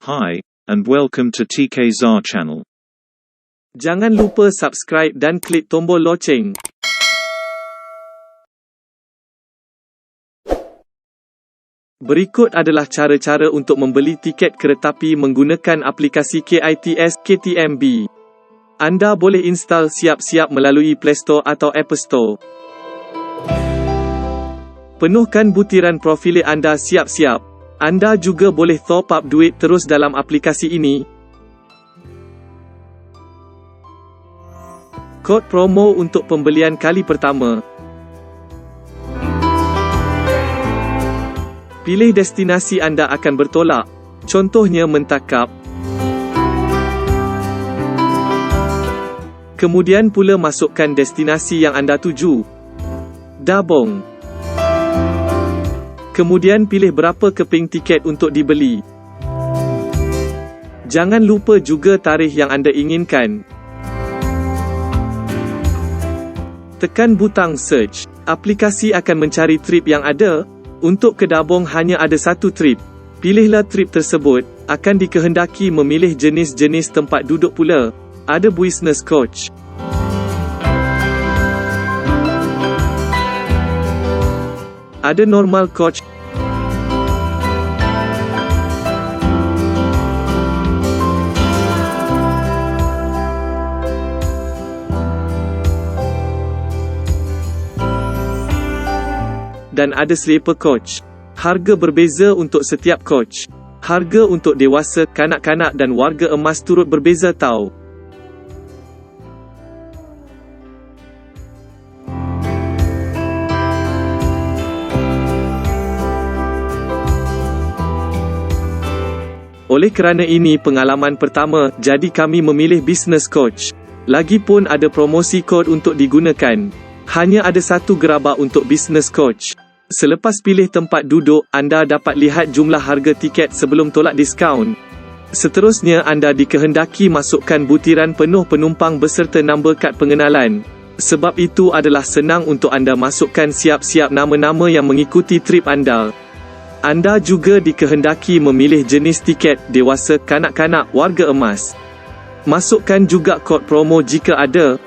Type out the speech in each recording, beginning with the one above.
Hi, and welcome to TK's channel. Jangan lupa subscribe dan klik tombol loceng. Berikut adalah cara-cara untuk membeli tiket keretapi menggunakan aplikasi KTMB. Anda boleh install siap-siap melalui Play Store atau Apple Store. Penuhkan butiran profil anda siap-siap. Anda juga boleh top up duit terus dalam aplikasi ini. Kod promo untuk pembelian kali pertama. Pilih destinasi anda akan bertolak, contohnya mentakap. Kemudian pula masukkan destinasi yang anda tuju. Dabong. Kemudian pilih berapa keping tiket untuk dibeli. Jangan lupa juga tarikh yang anda inginkan. Tekan butang search. Aplikasi akan mencari trip yang ada. Untuk ke Dabong hanya ada satu trip. Pilihlah trip tersebut. Akan dikehendaki memilih jenis-jenis tempat duduk pula. Ada business coach. Ada normal coach. Dan ada sleeper coach. Harga berbeza untuk setiap coach. Harga untuk dewasa, kanak-kanak dan warga emas turut berbeza tau. Oleh kerana ini pengalaman pertama, jadi kami memilih business coach. Lagipun ada promosi kod untuk digunakan. Hanya ada satu gerabak untuk business coach. Selepas pilih tempat duduk, anda dapat lihat jumlah harga tiket sebelum tolak diskaun. Seterusnya anda dikehendaki masukkan butiran penuh penumpang beserta nombor kad pengenalan. Sebab itu adalah senang untuk anda masukkan siap-siap nama-nama yang mengikuti trip anda. Anda juga dikehendaki memilih jenis tiket, dewasa, kanak-kanak, warga emas. Masukkan juga kod promo jika ada.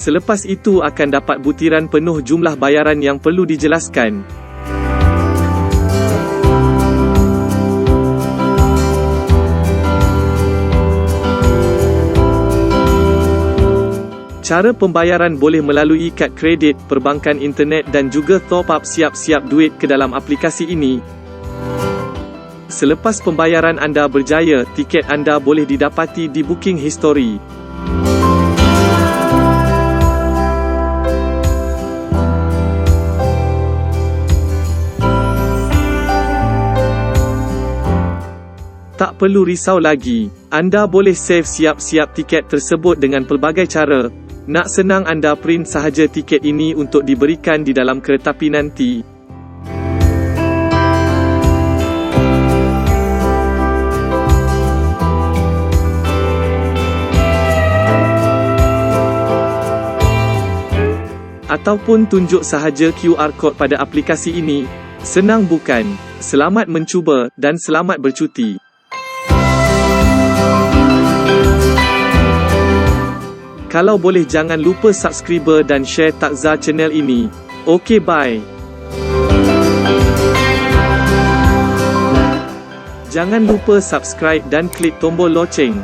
Selepas itu akan dapat butiran penuh jumlah bayaran yang perlu dijelaskan. Cara pembayaran boleh melalui kad kredit, perbankan internet dan juga top up siap-siap duit ke dalam aplikasi ini. Selepas pembayaran anda berjaya, tiket anda boleh didapati di booking history. Tak perlu risau lagi. Anda boleh save siap-siap tiket tersebut dengan pelbagai cara. Nak senang anda print sahaja tiket ini untuk diberikan di dalam keretapi nanti. Ataupun tunjuk sahaja QR code pada aplikasi ini. Senang bukan? Selamat mencuba dan selamat bercuti. Kalau boleh jangan lupa subscribe dan share takza channel ini. Okay, bye. Jangan lupa subscribe dan klik tombol loceng.